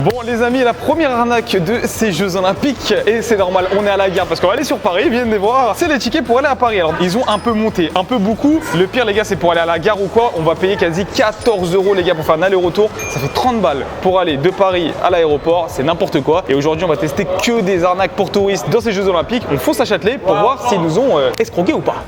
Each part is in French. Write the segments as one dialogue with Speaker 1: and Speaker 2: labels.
Speaker 1: Bon les amis, la première arnaque de ces Jeux Olympiques, et c'est normal, on est à la gare parce qu'on va aller sur Paris, viennent les voir, c'est les tickets pour aller à Paris. Alors ils ont un peu monté, un peu beaucoup, le pire les gars c'est pour aller à la gare ou quoi, on va payer quasi 14 € les gars pour faire un aller-retour, ça fait 30 balles pour aller de Paris à l'aéroport, c'est n'importe quoi. Et aujourd'hui on va tester que des arnaques pour touristes dans ces Jeux Olympiques, on fonce à Châtelet pour voir s'ils nous ont escroqués ou pas.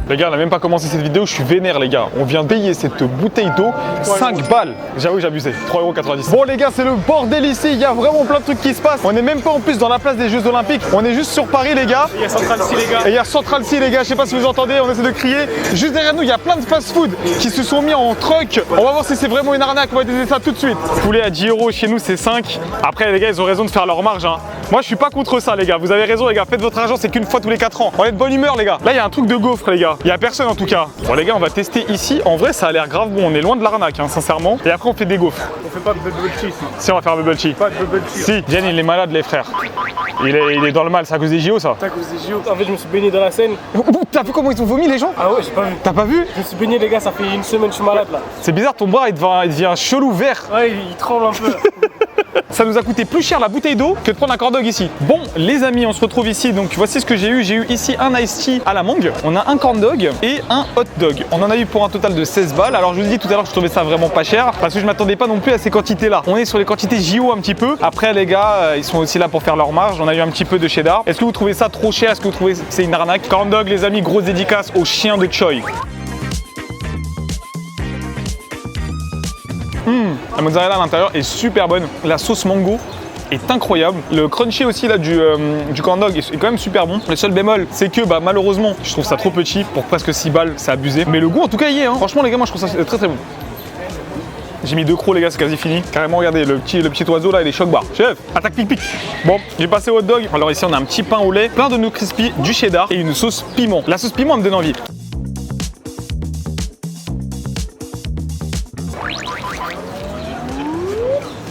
Speaker 1: Les gars, on n'a même pas commencé cette vidéo, je suis vénère les gars. On vient payer cette bouteille d'eau 5 balles. J'avoue, j'ai abusé. 3,90 €. Bon les gars, c'est le bordel ici, il y a vraiment plein de trucs qui se passent. On n'est même pas en plus dans la place des Jeux Olympiques. On est juste sur Paris les gars.
Speaker 2: Il y a Central C les gars.
Speaker 1: Et il y a Central C les gars, je sais pas si vous entendez, on essaie de crier. Juste derrière nous, il y a plein de fast-food qui se sont mis en truck. On va voir si c'est vraiment une arnaque, on va tester ça tout de suite. Poulet à 10 €, chez nous c'est 5. Après les gars, ils ont raison de faire leur marge. Moi je suis pas contre ça les gars, vous avez raison les gars, faites votre argent, c'est qu'une fois tous les 4 ans. On est de bonne humeur les gars. Là il y a un truc de gaufre les gars, il y a personne en tout cas. Bon les gars, on va tester ici, en vrai ça a l'air grave bon, on est loin de l'arnaque sincèrement. Et après on fait des gaufres.
Speaker 2: On fait pas de bubble tea ici.
Speaker 1: Si on va faire bubble tea.
Speaker 2: Pas de bubble tea.
Speaker 1: Si, Diane il est malade les frères. Il est dans le mal, c'est à cause des JO ça.
Speaker 2: C'est à cause des JO. En fait je me suis baigné dans la Seine.
Speaker 1: T'as vu comment ils ont vomi les gens?
Speaker 2: Ah ouais, j'ai pas vu.
Speaker 1: T'as pas vu?
Speaker 2: Je me suis baigné les gars, ça fait une semaine je suis malade là.
Speaker 1: C'est bizarre, ton bras il devient chelou vert.
Speaker 2: Ouais, il tremble un peu.
Speaker 1: Ça nous a coûté plus cher la bouteille d'eau que de prendre un corn dog ici. Bon les amis, on se retrouve ici, donc voici ce que j'ai eu. J'ai eu ici un iced tea à la mangue, on a un corn dog et un hot dog. On en a eu pour un total de 16 balles. Alors je vous ai dit tout à l'heure que je trouvais ça vraiment pas cher parce que je m'attendais pas non plus à ces quantités là. On est sur les quantités JO un petit peu. Après les gars, ils sont aussi là pour faire leur marge. On a eu un petit peu de cheddar. Est-ce que vous trouvez ça trop cher? Est-ce que vous trouvez que c'est une arnaque? Corn dog les amis, grosse dédicace au chien de Choi. La mozzarella à l'intérieur est super bonne. La sauce mango est incroyable. Le crunchy aussi là du corn dog est quand même super bon. Le seul bémol, c'est que malheureusement, je trouve ça trop petit pour presque 6 balles, c'est abusé. Mais le goût en tout cas y est. Franchement les gars, moi je trouve ça très très bon. J'ai mis 2 crocs les gars, c'est quasi fini. Carrément regardez, le petit oiseau là, il est choc bar. Chef, attaque pic pic. Bon, j'ai passé au hot dog. Alors ici on a un petit pain au lait, plein de noix crispy, du cheddar et une sauce piment. La sauce piment elle me donne envie.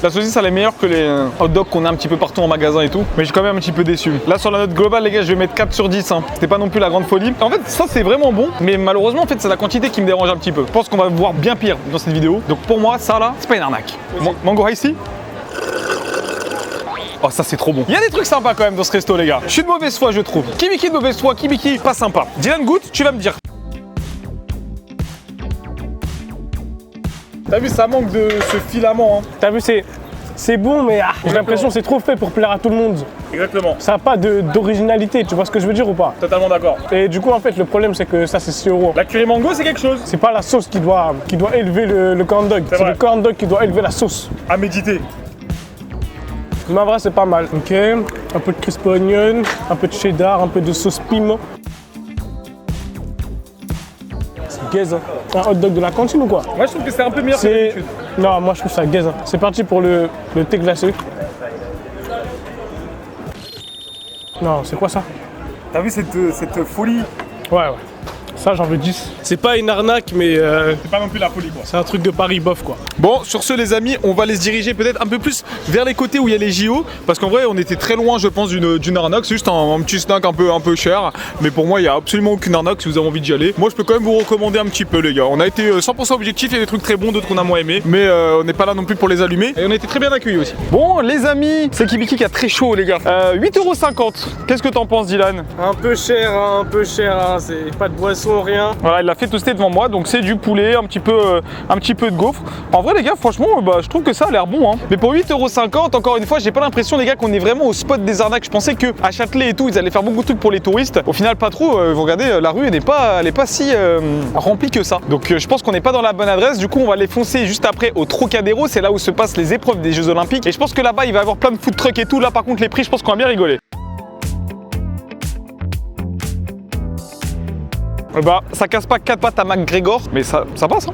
Speaker 1: La saucisse elle est meilleure que les hot dogs qu'on a un petit peu partout en magasin et tout, mais je suis quand même un petit peu déçu. Là sur la note globale les gars, je vais mettre 4 sur 10. C'était pas non plus la grande folie. En fait ça c'est vraiment bon, mais malheureusement en fait c'est la quantité qui me dérange un petit peu. Je pense qu'on va voir bien pire dans cette vidéo. Donc pour moi ça là, c'est pas une arnaque. Mango ici. Oh ça c'est trop bon. Il y a des trucs sympas quand même dans ce resto les gars. Je suis de mauvaise foi je trouve. Kibiki de mauvaise foi, Kibiki pas sympa. Dylan goûte, tu vas me dire. T'as vu, ça manque de ce filament.
Speaker 2: T'as vu, c'est bon, mais j'ai l'impression que c'est trop fait pour plaire à tout le monde.
Speaker 1: Exactement.
Speaker 2: Ça n'a pas d'originalité, tu vois ce que je veux dire ou pas?
Speaker 1: Totalement d'accord.
Speaker 2: Et du coup, en fait, le problème, c'est que ça, c'est 6 €.
Speaker 1: La curry mango, c'est quelque chose.
Speaker 2: C'est pas la sauce qui doit élever le corn dog. C'est le corn dog qui doit élever la sauce.
Speaker 1: À méditer.
Speaker 2: Mais en vrai, c'est pas mal. Ok, un peu de crispy onion, un peu de cheddar, un peu de sauce piment. C'est gaze, hein. Un hot dog de la cantine ou quoi?
Speaker 1: Moi, je trouve que c'est un peu meilleur que d'habitude.
Speaker 2: Non, moi, je trouve ça gaze, hein. C'est parti pour le thé glacé. Non, c'est quoi ça?
Speaker 1: T'as vu cette folie?
Speaker 2: Ouais. Ça, j'en veux 10. C'est pas une arnaque, mais
Speaker 1: C'est pas non plus la folie quoi.
Speaker 2: c'est un truc de Paris bof quoi.
Speaker 1: Bon, sur ce les amis, on va aller se diriger peut-être un peu plus vers les côtés où il y a les JO. Parce qu'en vrai, on était très loin, je pense, d'une arnaque. C'est juste un petit snack un peu cher. Mais pour moi, il n'y a absolument aucune arnaque si vous avez envie d'y aller. Moi, je peux quand même vous recommander un petit peu, les gars. On a été 100% objectif. Il y a des trucs très bons, d'autres qu'on a moins aimé. Mais on n'est pas là non plus pour les allumer. Et on a été très bien accueillis aussi. Bon, les amis, c'est Kibiki qui a très chaud, les gars. 8,50 €. Qu'est-ce que t'en penses, Dylan?
Speaker 2: Un peu cher, c'est pas de boisson, rien.
Speaker 1: Voilà, il l'a fait toaster devant moi, donc c'est du poulet, un petit peu de gaufre. En vrai les gars, franchement, je trouve que ça a l'air bon. Mais pour 8,50 €, encore une fois, j'ai pas l'impression les gars qu'on est vraiment au spot des arnaques. Je pensais que à Châtelet et tout, ils allaient faire beaucoup de trucs pour les touristes. Au final, pas trop. Vous regardez, la rue, elle est pas si remplie que ça. Donc je pense qu'on n'est pas dans la bonne adresse. Du coup, on va aller foncer juste après au Trocadéro. C'est là où se passent les épreuves des Jeux Olympiques. Et je pense que là-bas, il va y avoir plein de food trucks et tout. Là, par contre, les prix, je pense qu'on va bien rigoler. Ça casse pas 4 pattes à McGregor, mais ça passe.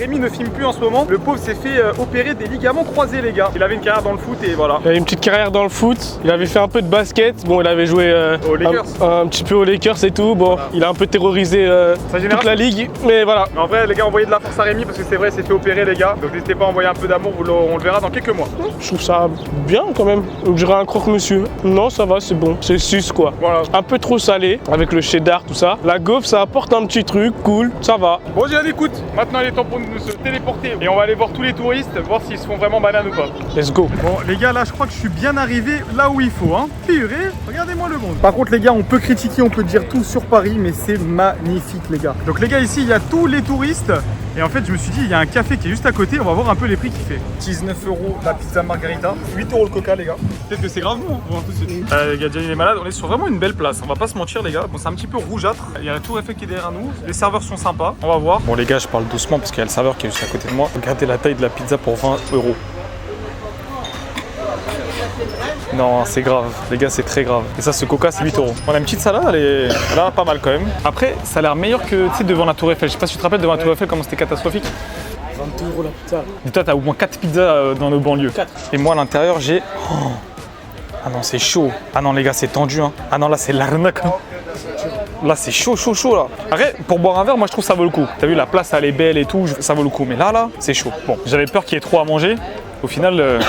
Speaker 1: Rémi ne filme plus en ce moment. Le pauvre s'est fait opérer des ligaments croisés, les gars. Il avait une carrière dans le foot et voilà.
Speaker 2: Il avait une petite carrière dans le foot. Il avait fait un peu de basket. Bon, il avait joué
Speaker 1: Aux Lakers.
Speaker 2: un petit peu aux Lakers et tout. Bon, il a un peu terrorisé toute la ligue. Mais voilà.
Speaker 1: Mais en vrai, les gars, envoyez de la force à Rémi parce que c'est vrai, il s'est fait opérer, les gars. Donc n'hésitez pas à envoyer un peu d'amour, on le verra dans quelques mois.
Speaker 2: Je trouve ça bien quand même. On dirait un croque-monsieur. Non, ça va, c'est bon. C'est sus quoi.
Speaker 1: Voilà.
Speaker 2: Un peu trop salé avec le cheddar, tout ça. La gaufre, ça apporte un petit truc cool. Ça va.
Speaker 1: Bon, Dylan, écoute, maintenant il est temps pour nous de se téléporter et on va aller voir tous les touristes, voir s'ils se font vraiment banane ou pas.
Speaker 2: Let's go.
Speaker 1: Bon, les gars, là, je crois que je suis bien arrivé là où il faut, hein. Purée, regardez-moi le monde. Par contre, les gars, on peut critiquer, on peut dire tout sur Paris, mais c'est magnifique, les gars. Donc, les gars, ici, il y a tous les touristes. Et en fait, je me suis dit, il y a un café qui est juste à côté, on va voir un peu les prix qu'il fait. 19 € la pizza margarita, 8 € le coca, les gars. Peut-être que c'est grave bon, on va voir tout de suite. Les gars, Gianni est malade, on est sur vraiment une belle place, on va pas se mentir, les gars. Bon, c'est un petit peu rougeâtre, il y a la tour Eiffel qui est derrière nous, les serveurs sont sympas, on va voir. Bon, les gars, je parle doucement parce qu'il y a le serveur qui est juste à côté de moi. Regardez la taille de la pizza pour 20 €. Non, c'est grave, les gars, c'est très grave. Et ça, ce coca, c'est 8 €. On a une petite salade, elle est là, pas mal quand même. Après, ça a l'air meilleur que, tu sais, devant la tour Eiffel. Je sais pas si tu te rappelles devant la tour Eiffel comment c'était catastrophique.
Speaker 2: 22 € la pizza.
Speaker 1: Et toi, t'as au moins 4 pizzas dans nos banlieues.
Speaker 2: 4.
Speaker 1: Et moi, à l'intérieur, j'ai... Oh. Ah non, c'est chaud. Ah non, les gars, c'est tendu, hein. Ah non, là, c'est l'arnaque. Hein. Là, c'est chaud, chaud, chaud, là. Après, pour boire un verre, moi, je trouve que ça vaut le coup. T'as vu, la place, elle est belle et tout, ça vaut le coup. Mais là, c'est chaud. Bon, j'avais peur qu'il y ait trop à manger. Au final,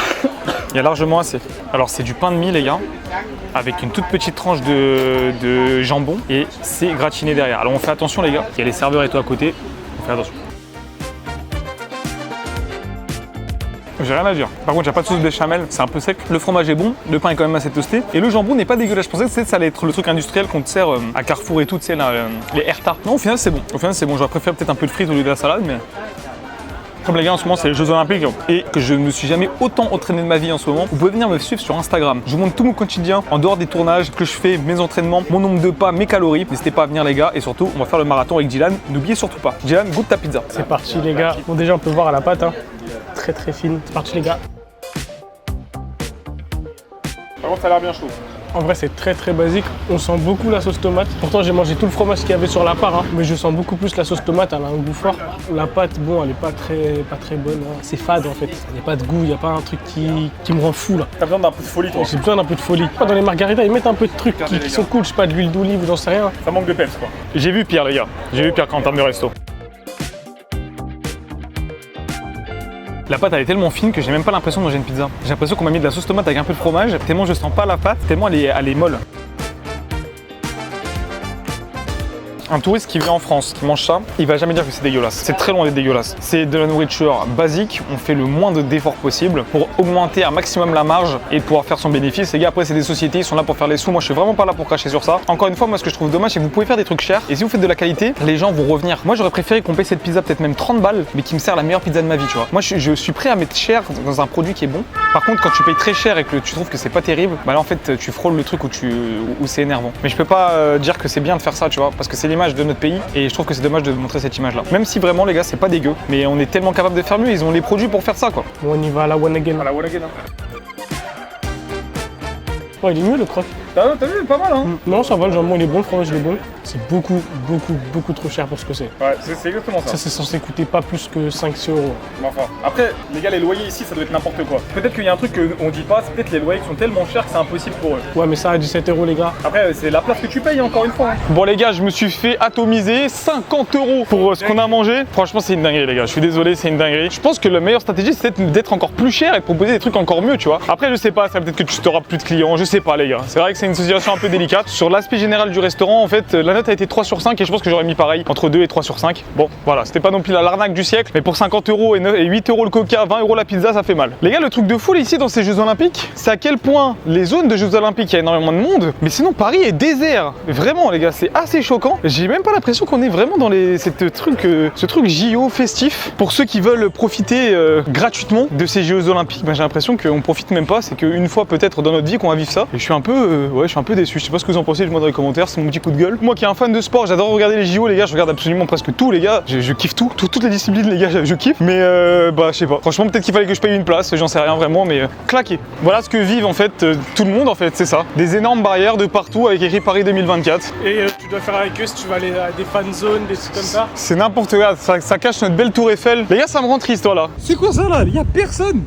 Speaker 1: il y a largement assez. Alors, c'est du pain de mie, les gars, avec une toute petite tranche de jambon et c'est gratiné derrière. Alors, on fait attention, les gars. Il y a les serveurs et tout à côté. On fait attention. J'ai rien à dire. Par contre, il n'y a pas de sauce béchamel, c'est un peu sec. Le fromage est bon, le pain est quand même assez toasté. Et le jambon n'est pas dégueulasse. Je pensais que ça allait être le truc industriel qu'on te sert à Carrefour et tout, tu sais, là, les Herta. Non, au final, c'est bon. Au final, c'est bon. J'aurais préféré peut-être un peu de frites au lieu de la salade, mais. Comme les gars, en ce moment, c'est les Jeux Olympiques et que je ne me suis jamais autant entraîné de ma vie en ce moment. Vous pouvez venir me suivre sur Instagram. Je vous montre tout mon quotidien en dehors des tournages, que je fais, mes entraînements, mon nombre de pas, mes calories. N'hésitez pas à venir, les gars. Et surtout, on va faire le marathon avec Dylan. N'oubliez surtout pas. Dylan, goûte ta pizza.
Speaker 2: C'est parti, les gars. Bon, déjà, on peut voir à la pâte, hein. Très très fine. C'est parti, les gars.
Speaker 1: Par contre, ça a l'air bien chaud.
Speaker 2: En vrai, c'est très très basique. On sent beaucoup la sauce tomate. Pourtant, j'ai mangé tout le fromage qu'il y avait sur la part, hein. Mais je sens beaucoup plus la sauce tomate. Elle a un goût fort. La pâte, bon, elle est pas très bonne, hein. C'est fade en fait. Il n'y a pas de goût, il n'y a pas un truc qui me rend fou là.
Speaker 1: T'as besoin d'un peu de folie, toi.
Speaker 2: J'ai besoin d'un peu de folie. Dans les margaritas, ils mettent un peu de trucs qui sont cool. Je sais pas, de l'huile d'olive ou j'en sais rien.
Speaker 1: Ça manque de peps, quoi. J'ai vu pire, les gars. J'ai vu pire en termes de resto. La pâte, elle est tellement fine que j'ai même pas l'impression de manger une pizza. J'ai l'impression qu'on m'a mis de la sauce tomate avec un peu de fromage, tellement je sens pas la pâte, tellement elle est molle. Un touriste qui vient en France, qui mange ça, il va jamais dire que c'est dégueulasse. C'est très loin d'être dégueulasse. C'est de la nourriture basique, on fait le moins d'efforts possible pour augmenter un maximum la marge et pouvoir faire son bénéfice. Les gars, après, c'est des sociétés, ils sont là pour faire les sous. Moi, je suis vraiment pas là pour cracher sur ça. Encore une fois, moi, ce que je trouve dommage, c'est que vous pouvez faire des trucs chers et si vous faites de la qualité, les gens vont revenir. Moi, j'aurais préféré qu'on paye cette pizza peut-être même 30 balles, mais qui me sert la meilleure pizza de ma vie, tu vois. Moi, je suis prêt à mettre cher dans un produit qui est bon. Par contre, quand tu payes très cher et que tu trouves que c'est pas terrible, bah là, en fait, tu frôles le truc où c'est énervant. Mais je peux pas dire que c'est bien de faire ça, tu vois, parce que c'est l'image de notre pays. Et je trouve que c'est dommage de montrer cette image là. Même si vraiment les gars c'est pas dégueu, mais on est tellement capable de faire mieux, ils ont les produits pour faire ça quoi.
Speaker 2: Bon, on y va à la one again.
Speaker 1: À la one again hein.
Speaker 2: Oh, il est mieux le croque.
Speaker 1: T'as vu, pas mal hein.
Speaker 2: Non, ça va, le jambon il est bon, le fromage il est bon. C'est beaucoup trop cher pour ce que c'est.
Speaker 1: Ouais, c'est exactement ça.
Speaker 2: Ça c'est censé coûter pas plus que 5-6 €.
Speaker 1: Enfin, après, les gars, les loyers ici, ça doit être n'importe quoi. Peut-être qu'il y a un truc qu'on dit pas, c'est peut-être les loyers qui sont tellement chers que c'est impossible pour eux.
Speaker 2: Ouais, mais ça à 17 € les gars.
Speaker 1: Après, c'est la place que tu payes encore une fois. Hein. Bon les gars, je me suis fait atomiser 50 € pour ce qu'on a mangé. Franchement, c'est une dinguerie les gars. Je suis désolé, c'est une dinguerie. Je pense que la meilleure stratégie, c'est d'être encore plus cher et de proposer des trucs encore mieux, tu vois. Après, je sais pas, ça peut-être que tu n'auras plus de clients, je sais pas les gars. C'est vrai que c'est une situation un peu délicate. Sur l'aspect général du restaurant, en fait, la note a été 3 sur 5 et je pense que j'aurais mis pareil, entre 2 et 3 sur 5. Bon, voilà, c'était pas non plus l'arnaque du siècle, mais pour 50 € et 8 € le coca, 20 € la pizza, ça fait mal. Les gars, le truc de fou ici dans ces Jeux Olympiques, c'est à quel point les zones de Jeux Olympiques, il y a énormément de monde, mais sinon Paris est désert. Vraiment, les gars, c'est assez choquant. J'ai même pas l'impression qu'on est vraiment dans ce truc JO festif. Pour ceux qui veulent profiter gratuitement de ces Jeux Olympiques, ben, j'ai l'impression qu'on profite même pas. C'est qu'une fois peut-être dans notre vie qu'on va vivre ça. Et je suis un peu déçu. Je sais pas ce que vous en pensez, dites-moi dans les commentaires, c'est mon petit coup de gueule. Moi qui qui est un fan de sport, j'adore regarder les JO les gars, je regarde absolument presque tout les gars, je kiffe toutes les disciplines les gars, je kiffe. Mais bah je sais pas, franchement peut-être qu'il fallait que je paye une place, j'en sais rien vraiment, mais claqué. Voilà ce que vivent en fait tout le monde en fait, c'est ça. Des énormes barrières de partout avec écrit Paris 2024.
Speaker 2: Et tu dois faire avec eux si tu vas aller à des fan zones, des trucs comme ça.
Speaker 1: C'est n'importe quoi, ça cache notre belle tour Eiffel. Les gars, ça me rend triste là.
Speaker 3: C'est quoi ça là? Y'a personne,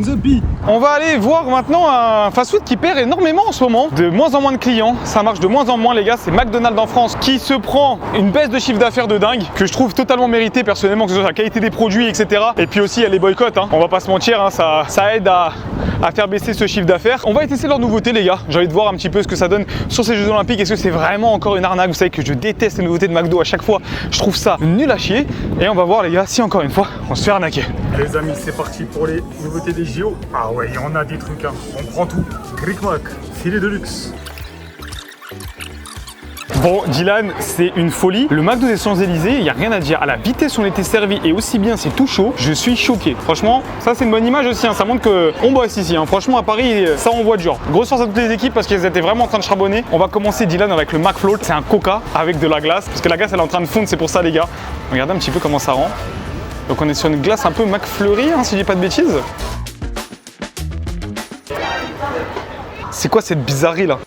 Speaker 3: The Bee.
Speaker 1: On va aller voir maintenant un fast-food qui perd énormément en ce moment. De moins en moins de clients, ça marche de moins en moins les gars. C'est McDonald's en France qui se prend une baisse de chiffre d'affaires de dingue, que je trouve totalement méritée personnellement, que ce soit la qualité des produits, etc. Et puis aussi il y a les boycotts, hein. On va pas se mentir, hein, ça aide à faire baisser ce chiffre d'affaires. On va tester leurs nouveautés les gars. J'ai envie de voir un petit peu ce que ça donne sur ces Jeux Olympiques. Est-ce que c'est vraiment encore une arnaque? Vous savez que je déteste les nouveautés de McDo à chaque fois. Je trouve ça nul à chier. Et on va voir les gars si encore une fois on se fait arnaquer.
Speaker 3: Les amis, c'est parti pour les nouveautés des JO. Ah ouais, il y en a des trucs, hein. On prend tout. Greek Mac, filet de luxe.
Speaker 1: Bon, Dylan, c'est une folie. Le McDo des Champs-Élysées, il n'y a rien à dire. À la vitesse où on était servi et aussi bien, c'est tout chaud. Je suis choqué. Franchement, ça c'est une bonne image aussi. Hein. Ça montre qu'on bosse ici. Hein. Franchement, à Paris, ça envoie du genre. Grosse force à toutes les équipes parce qu'elles étaient vraiment en train de charbonner. On va commencer, Dylan, avec le McFloat. C'est un coca avec de la glace parce que la glace elle est en train de fondre. C'est pour ça, les gars. Regardez un petit peu comment ça rend. Donc, on est sur une glace un peu McFlurry, hein, si je dis pas de bêtises. C'est quoi cette bizarrerie là?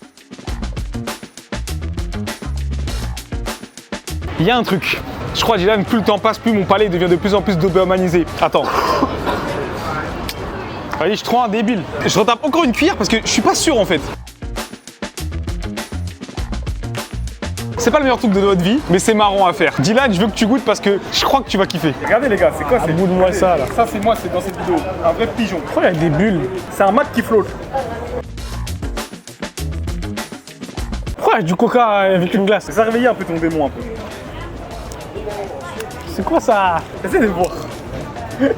Speaker 1: Il y a un truc. Je crois, Dylan, plus le temps passe, plus mon palais devient de plus en plus dobermanisé. Attends. Allez, je suis trop un débile. Je retape encore une cuillère parce que je suis pas sûr en fait. C'est pas le meilleur truc de notre vie, mais c'est marrant à faire. Dylan, je veux que tu goûtes parce que je crois que tu vas kiffer.
Speaker 3: Regardez les gars, c'est quoi?
Speaker 2: À bout de moi ça là.
Speaker 3: Ça c'est moi, c'est dans cette vidéo. Un vrai pigeon.
Speaker 2: Pourquoi il y a des bulles?
Speaker 3: C'est un Mac qui flotte.
Speaker 2: Pourquoi il y a du coca avec une glace?
Speaker 3: Ça a réveillé un peu ton démon un peu.
Speaker 2: C'est quoi ça?
Speaker 3: Essaye de voir. Il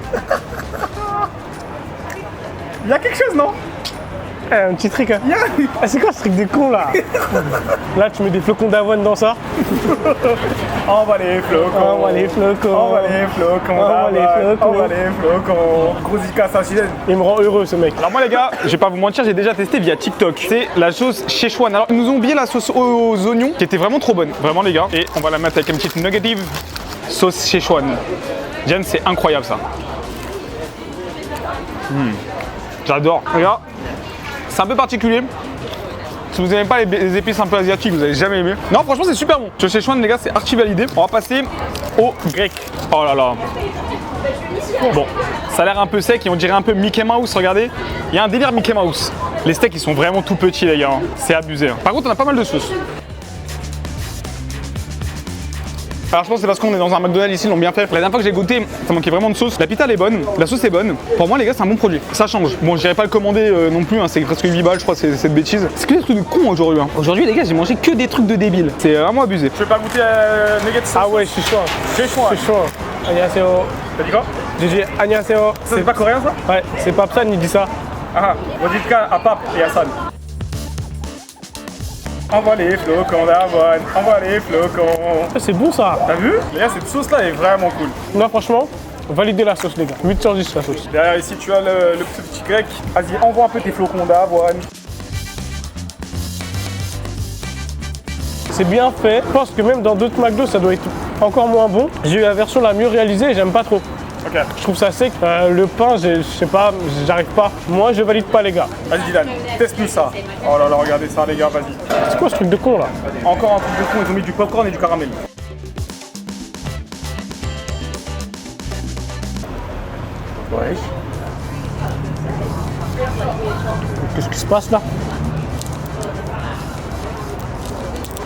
Speaker 3: y a quelque chose, non?
Speaker 2: Un petit truc. Hein. Ah, c'est quoi ce truc de con là? Là, tu mets des flocons d'avoine dans ça.
Speaker 3: On va les flocons.
Speaker 2: On va les flocons.
Speaker 3: On va les flocons.
Speaker 2: On va les flocons.
Speaker 3: On va les flocons. Gros Zika Sachiden.
Speaker 2: Il me rend heureux ce mec.
Speaker 1: Alors moi les gars, je vais pas vous mentir, j'ai déjà testé via TikTok. C'est la sauce Szechuan. Alors ils nous ont oublié la sauce aux oignons qui était vraiment trop bonne. Vraiment les gars. Et on va la mettre avec une petite nuggetive sauce Szechuan. Jen, c'est incroyable ça. J'adore. Regarde, c'est un peu particulier. Si vous n'aimez pas les épices un peu asiatiques, vous n'allez jamais aimer. Non, franchement, c'est super bon. Ce Szechuan, les gars, c'est archi validé. On va passer au grec. Oh là là. Bon, ça a l'air un peu sec et on dirait un peu Mickey Mouse, regardez. Il y a un délire Mickey Mouse. Les steaks, ils sont vraiment tout petits, les gars. Hein. C'est abusé. Hein. Par contre, on a pas mal de sauce. Alors je pense que c'est parce qu'on est dans un McDonald's ici, ils l'ont bien fait. La dernière fois que j'ai goûté, ça manquait vraiment de sauce. La pita elle est bonne, la sauce est bonne. Pour moi les gars c'est un bon produit, ça change. Bon j'irai pas le commander non plus, hein. C'est presque 8 balles je crois, c'est cette bêtise. C'est que des trucs de con aujourd'hui. Hein. Aujourd'hui les gars j'ai mangé que des trucs de débiles. C'est vraiment abusé.
Speaker 3: Je vais pas goûter nuggets.
Speaker 2: Ah ouais, je suis chaud.
Speaker 3: Je suis chaud.
Speaker 2: Je suis chaud. Annyeonghaseyo.
Speaker 3: T'as dit quoi?
Speaker 2: J'ai dit annyeonghaseyo.
Speaker 3: C'est pas coréen ça?
Speaker 2: Ouais, c'est Papsan, il dit ça.
Speaker 3: Ah, Vodka à Pape et à San. Envoie les flocons d'avoine, envoie les flocons.
Speaker 2: C'est bon ça.
Speaker 3: T'as vu? Les gars, cette sauce là est vraiment cool.
Speaker 2: Non, franchement, validez la sauce, les gars. 8 sur 10 la sauce.
Speaker 3: Derrière ici, tu as le petit grec. Vas-y, envoie un peu tes flocons d'avoine.
Speaker 2: C'est bien fait. Je pense que même dans d'autres McDo, ça doit être encore moins bon. J'ai eu la version la mieux réalisée et j'aime pas trop.
Speaker 3: Ok.
Speaker 2: Je trouve ça sec. Le pain, je sais pas, j'arrive pas. Moi, je valide pas, les gars.
Speaker 3: Vas-y, Dylan, teste-nous ça. Oh là là, regardez ça, les gars, vas-y.
Speaker 2: C'est quoi ce truc de con là?
Speaker 3: Encore un truc de con, ils ont mis du popcorn et du caramel.
Speaker 2: Ouais. Qu'est-ce qui se passe là?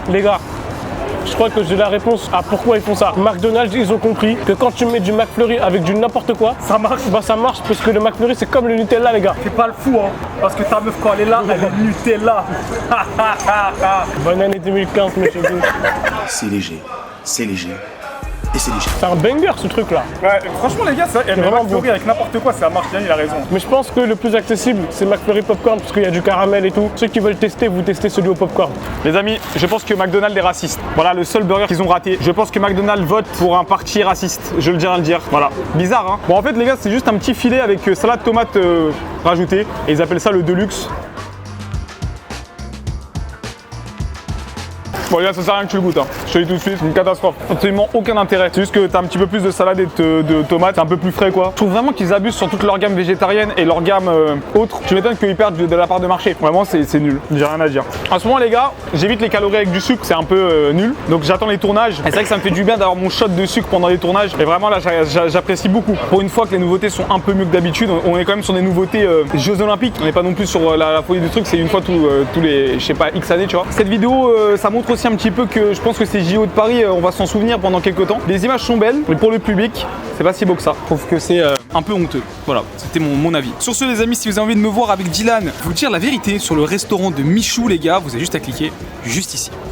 Speaker 2: Les gars, je crois que j'ai la réponse à pourquoi ils font ça. McDonald's, ils ont compris que quand tu mets du McFlurry avec du n'importe quoi,
Speaker 3: Ça marche.
Speaker 2: bah ça marche parce que le McFlurry c'est comme le Nutella, les gars.
Speaker 3: Fais pas le fou, hein. Parce que ta meuf, quand elle est là, elle est Nutella.
Speaker 2: Bonne année 2015, monsieur Bing.
Speaker 4: C'est léger, c'est léger, et c'est léger.
Speaker 2: C'est un banger ce truc là.
Speaker 3: Ouais, franchement, les gars, ça, elle met
Speaker 2: vraiment
Speaker 3: McFlurry
Speaker 2: bon.
Speaker 3: avec n'importe quoi, ça marche bien, il a raison.
Speaker 2: Mais je pense que le plus accessible, c'est McFlurry Popcorn parce qu'il y a du caramel et tout. Ceux qui veulent tester, vous testez celui au popcorn.
Speaker 1: Les amis, je pense que McDonald's est raciste. Voilà le seul burger qu'ils ont raté. Je pense que McDonald's vote pour un parti raciste. Je le dirais à le dire. Voilà. Bizarre, hein. Bon, en fait, les gars, c'est juste un petit filet avec salade tomate rajoutée. Et ils appellent ça le Deluxe. Bon, les gars, ça sert à rien que tu le goûtes. Hein. Je te le dis tout de suite, c'est une catastrophe. Absolument aucun intérêt. C'est juste que t'as un petit peu plus de salade et de tomates, c'est un peu plus frais quoi. Je trouve vraiment qu'ils abusent sur toute leur gamme végétarienne et leur gamme autre. Tu m'étonnes qu'ils perdent de la part de marché. Vraiment, c'est nul. J'ai rien à dire. En ce moment, les gars, j'évite les calories avec du sucre, c'est un peu nul. Donc j'attends les tournages. Et c'est vrai que ça me fait du bien d'avoir mon shot de sucre pendant les tournages. Et vraiment, là, j'apprécie beaucoup. Pour une fois que les nouveautés sont un peu mieux que d'habitude, on est quand même sur des nouveautés Jeux Olympiques. On n'est pas non plus sur la folie du truc, c'est une fois tous les, je sais pas, X années, tu vois. Cette vidéo, ça montre aussi un petit peu que je pense que ces JO de Paris, on va s'en souvenir pendant quelques temps. Les images sont belles, mais pour le public, c'est pas si beau que ça. Je trouve que c'est un peu honteux. Voilà, c'était mon avis. Sur ce, les amis, si vous avez envie de me voir avec Dylan, vous dire la vérité sur le restaurant de Michou, les gars, vous avez juste à cliquer juste ici.